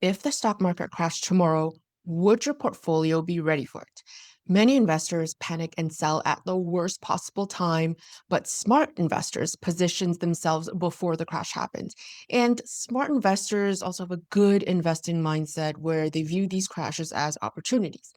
If the stock market crashed tomorrow, would your portfolio be ready for it? Many investors panic and sell at the worst possible time, but smart investors position themselves before the crash happens. And smart investors also have a good investing mindset where they view these crashes as opportunities.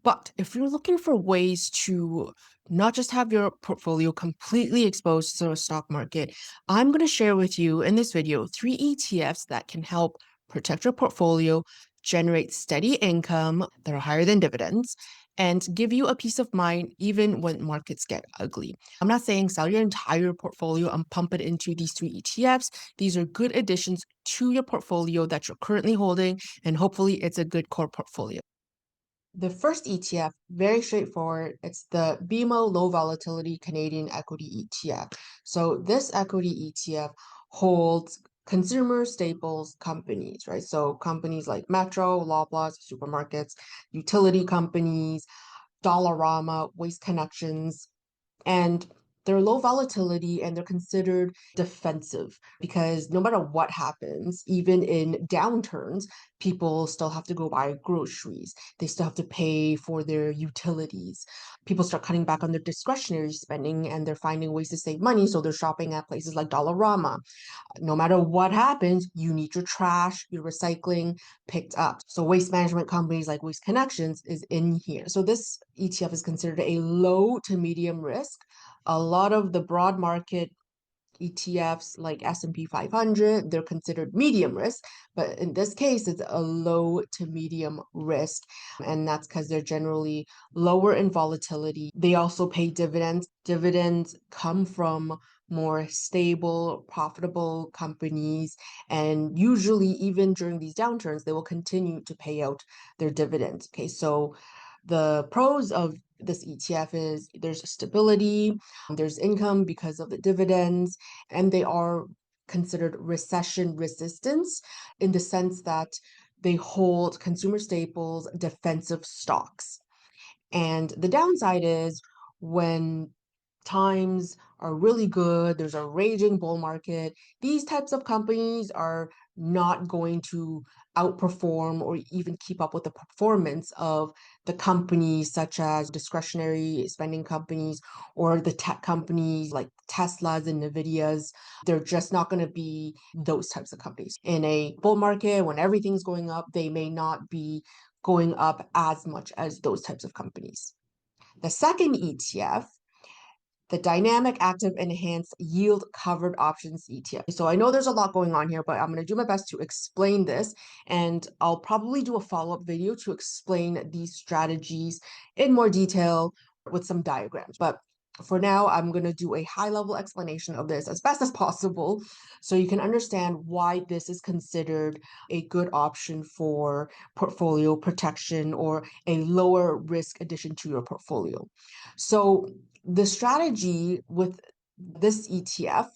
But if you're looking for ways to not just have your portfolio completely exposed to the stock market, I'm going to share with you in this video 3 ETFs that can help protect your portfolio, generate steady income that are higher than dividends, and give you a peace of mind even when markets get ugly. I'm not saying sell your entire portfolio and pump it into these 3 ETFs. These are good additions to your portfolio that you're currently holding, and hopefully it's a good core portfolio. The first ETF, very straightforward. It's the BMO Low Volatility Canadian Equity ETF. So this equity ETF holds consumer staples companies, right? So companies like Metro, Loblaws, supermarkets, utility companies, Dollarama, Waste Connections, and they're low volatility and they're considered defensive because no matter what happens, even in downturns, people still have to go buy groceries. They still have to pay for their utilities. People start cutting back on their discretionary spending and they're finding ways to save money. So they're shopping at places like Dollarama. No matter what happens, you need your trash, your recycling picked up. So waste management companies like Waste Connections is in here. So this ETF is considered a low to medium risk. A lot of the broad market ETFs like S&P 500, they're considered medium risk, but in this case, it's a low to medium risk. And that's because they're generally lower in volatility. They also pay dividends. Dividends come from more stable, profitable companies. And usually, even during these downturns, they will continue to pay out their dividends. Okay, so the pros of this ETF is there's stability, there's income because of the dividends, and they are considered recession resistance in the sense that they hold consumer staples, defensive stocks. And the downside is when times are really good, there's a raging bull market, these types of companies are not going to outperform or even keep up with the performance of the companies such as discretionary spending companies or the tech companies like Tesla's and Nvidia's. They're just not going to be those types of companies. In a bull market, when everything's going up, they may not be going up as much as those types of companies. The second ETF, the Dynamic Active Enhanced Yield Covered Options ETF. So I know there's a lot going on here, but I'm going to do my best to explain this, and I'll probably do a follow-up video to explain these strategies in more detail with some diagrams. But for now, I'm going to do a high-level explanation of this as best as possible so you can understand why this is considered a good option for portfolio protection or a lower risk addition to your portfolio. So the strategy with this ETF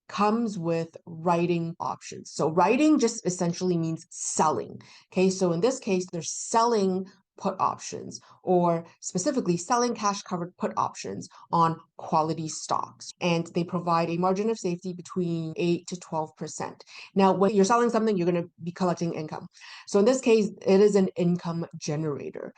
comes with writing options. So writing just essentially means selling. Okay, so in this case, they're selling put options or specifically selling cash covered put options on quality stocks. And they provide a margin of safety between 8 to 12%. Now, when you're selling something, you're going to be collecting income. So in this case, it is an income generator.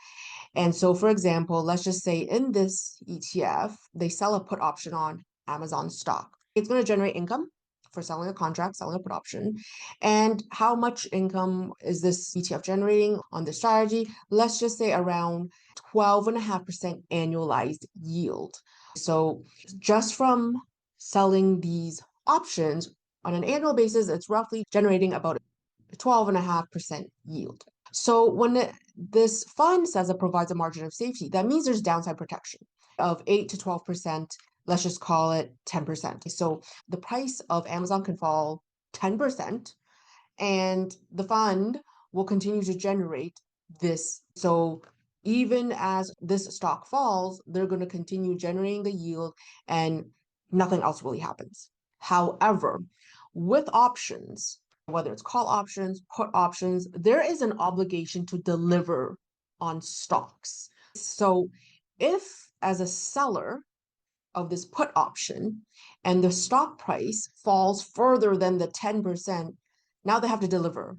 And so, for example, let's just say in this ETF, they sell a put option on Amazon stock. It's going to generate income for selling a contract, selling a put option. And how much income is this ETF generating on the strategy? Let's just say around 12.5% annualized yield. So just from selling these options on an annual basis, it's roughly generating about 12.5% yield. So when this fund says it provides a margin of safety, that means there's downside protection of 8 to 12%. Let's just call it 10%. So the price of Amazon can fall 10% and the fund will continue to generate this. So even as this stock falls, they're going to continue generating the yield and nothing else really happens. However, with options, whether it's call options, put options, there is an obligation to deliver on stocks. So if as a seller of this put option and the stock price falls further than the 10%, now they have to deliver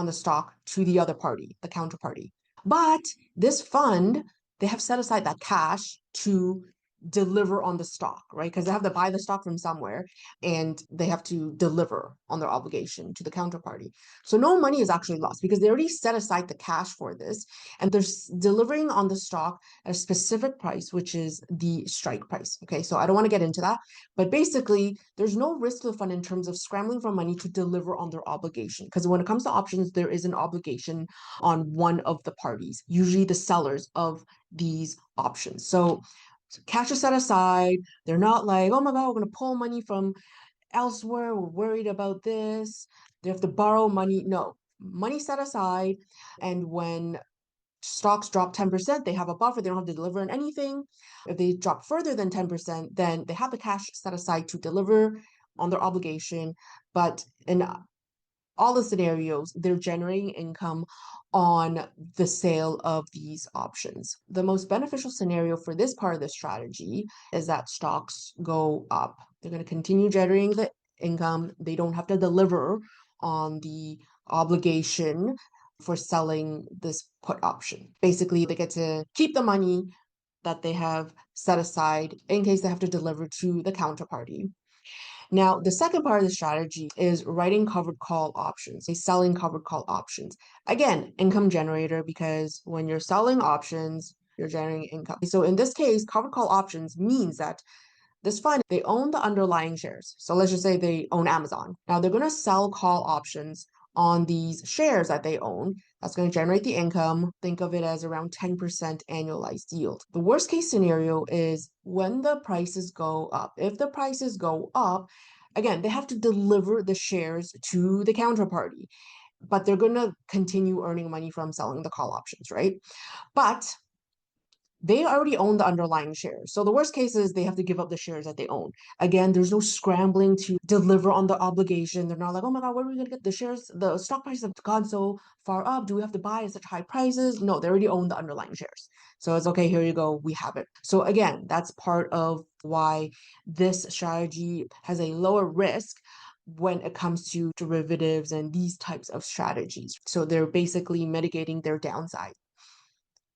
on the stock to the other party, the counterparty. But this fund, they have set aside that cash to deliver on the stock, right? Because they have to buy the stock from somewhere and they have to deliver on their obligation to the counterparty. So no money is actually lost because they already set aside the cash for this and they're delivering on the stock at a specific price, which is the strike price. Okay, so I don't want to get into that, but basically, there's no risk to the fund in terms of scrambling for money to deliver on their obligation. Because when it comes to options, there is an obligation on one of the parties, usually the sellers of these options. So cash is set aside. They're not like, oh my God, we're going to pull money from elsewhere. We're worried about this. They have to borrow money. No, money set aside. And when stocks drop 10%, they have a buffer. They don't have to deliver on anything. If they drop further than 10%, then they have the cash set aside to deliver on their obligation. But in all the scenarios, they're generating income on the sale of these options. The most beneficial scenario for this part of the strategy is that stocks go up. They're going to continue generating the income. They don't have to deliver on the obligation for selling this put option. Basically, they get to keep the money that they have set aside in case they have to deliver to the counterparty. Now, the second part of the strategy is writing covered call options, selling covered call options. Again, income generator, because when you're selling options, you're generating income. So in this case, covered call options means that this fund, they own the underlying shares. So let's just say they own Amazon. Now they're going to sell call options on these shares that they own. That's going to generate the income. Think of it as around 10% annualized yield. The worst case scenario is when the prices go up. If the prices go up, again, they have to deliver the shares to the counterparty, but they're going to continue earning money from selling the call options, right? But they already own the underlying shares. So the worst case is they have to give up the shares that they own. Again, there's no scrambling to deliver on the obligation. They're not like, oh my God, where are we going to get the shares? The stock prices have gone so far up. Do we have to buy at such high prices? No, they already own the underlying shares. So it's okay, here you go, we have it. So again, that's part of why this strategy has a lower risk when it comes to derivatives and these types of strategies. So they're basically mitigating their downside.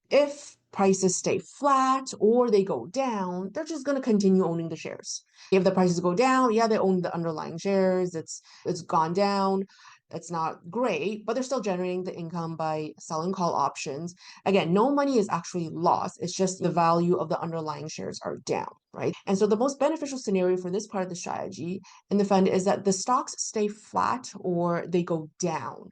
If prices stay flat or they go down, they're just going to continue owning the shares. If the prices go down, yeah, they own the underlying shares. It's gone down. It's not great, but they're still generating the income by selling call options. Again, no money is actually lost. It's just the value of the underlying shares are down, right? And so the most beneficial scenario for this part of the strategy in the fund is that the stocks stay flat or they go down.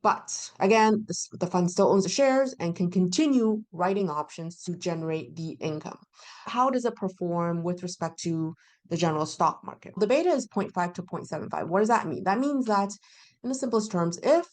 But again, the fund still owns the shares and can continue writing options to generate the income. How does it perform with respect to the general stock market? The beta is 0.5 to 0.75. What does that mean? That means that, in the simplest terms, if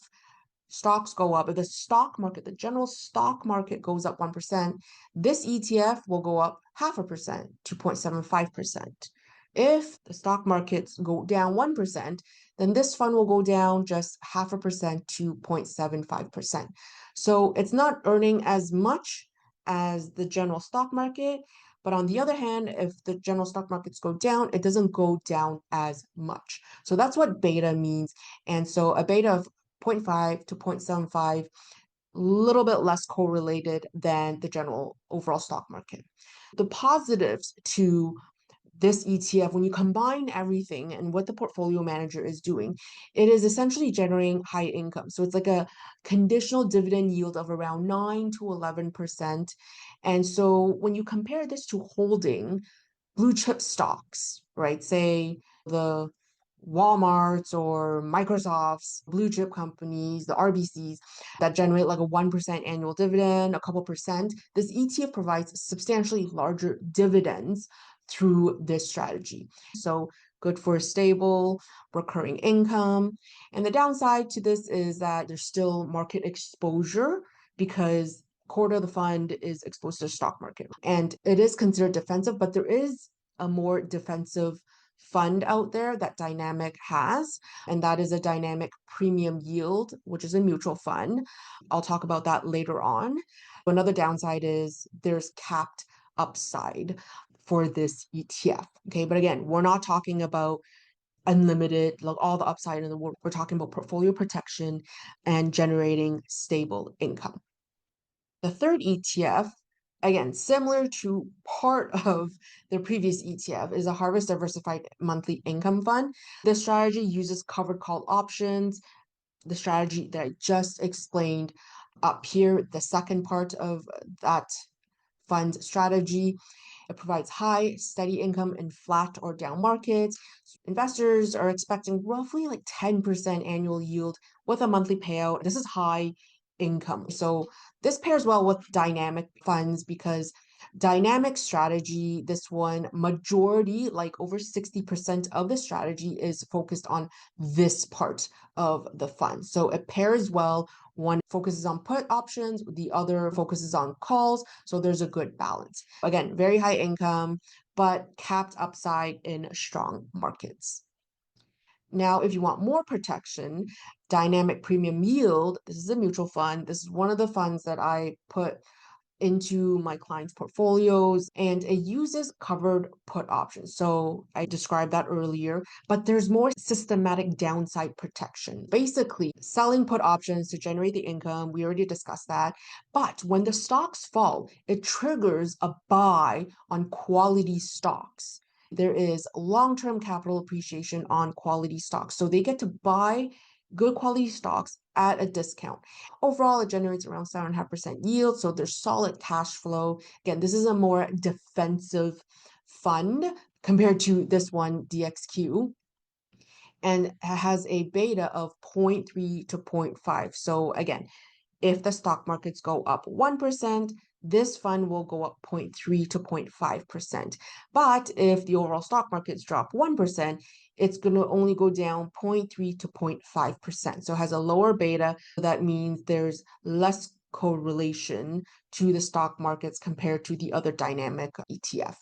stocks go up, if the stock market, the general stock market goes up 1%, this ETF will go up 0.5% to 0.75%. If the stock markets go down 1%, then this fund will go down just 0.5% to 0.75%. So it's not earning as much as the general stock market. But on the other hand, if the general stock markets go down, it doesn't go down as much. So that's what beta means. And so a beta of 0.5 to 0.75, a little bit less correlated than the general overall stock market. The positives to this ETF, when you combine everything and what the portfolio manager is doing, it is essentially generating high income. So it's like a conditional dividend yield of around 9 to 11%. And so when you compare this to holding blue chip stocks, right? Say the Walmarts or Microsoft's, blue chip companies, the RBCs that generate like a 1% annual dividend, a couple percent. This ETF provides substantially larger dividends through this strategy. So good for stable, recurring income. And the downside to this is that there's still market exposure because quarter of the fund is exposed to the stock market. And it is considered defensive, but there is a more defensive fund out there that Dynamic has, and that is a dynamic premium yield, which is a mutual fund. I'll talk about that later on. Another downside is there's capped upside for this ETF. Okay, but again, we're not talking about unlimited, like all the upside in the world. We're talking about portfolio protection and generating stable income. The third ETF, again, similar to part of the previous ETF, is a Harvest Diversified Monthly Income Fund. This strategy uses covered call options, the strategy that I just explained up here, the second part of that fund's strategy. It provides high, steady income in flat or down markets. Investors are expecting roughly like 10% annual yield with a monthly payout. This is high income. So this pairs well with dynamic funds because dynamic strategy, this one, majority, like over 60% of the strategy is focused on this part of the fund. So it pairs well. One focuses on put options, the other focuses on calls. So there's a good balance. Again, very high income, but capped upside in strong markets. Now, if you want more protection, dynamic premium yield, this is a mutual fund. This is one of the funds that I put into my clients' portfolios, and it uses covered put options. So I described that earlier, but there's more systematic downside protection. Basically, selling put options to generate the income, we already discussed that. But when the stocks fall, it triggers a buy on quality stocks. There is long-term capital appreciation on quality stocks. So they get to buy good quality stocks at a discount. Overall, it generates around 7.5% yield, so there's solid cash flow. Again, this is a more defensive fund compared to this one, DXQ, and has a beta of 0.3 to 0.5. So again, if the stock markets go up 1%, this fund will go up 0.3 to 0.5%. But if the overall stock markets drop 1%, it's going to only go down 0.3 to 0.5%. So it has a lower beta. That means there's less correlation to the stock markets compared to the other dynamic ETF.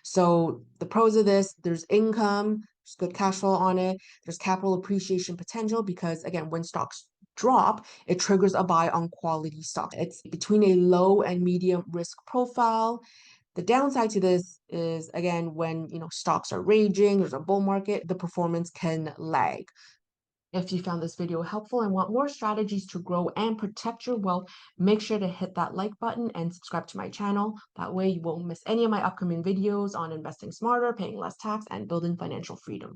So the pros of this, there's income, there's good cash flow on it, there's capital appreciation potential because again, when stocks drop, it triggers a buy on quality stocks. It's between a low and medium risk profile. The downside to this is again, when stocks are raging, there's a bull market, the performance can lag. If you found this video helpful and want more strategies to grow and protect your wealth, make sure to hit that like button and subscribe to my channel. That way you won't miss any of my upcoming videos on investing smarter, paying less tax, and building financial freedom.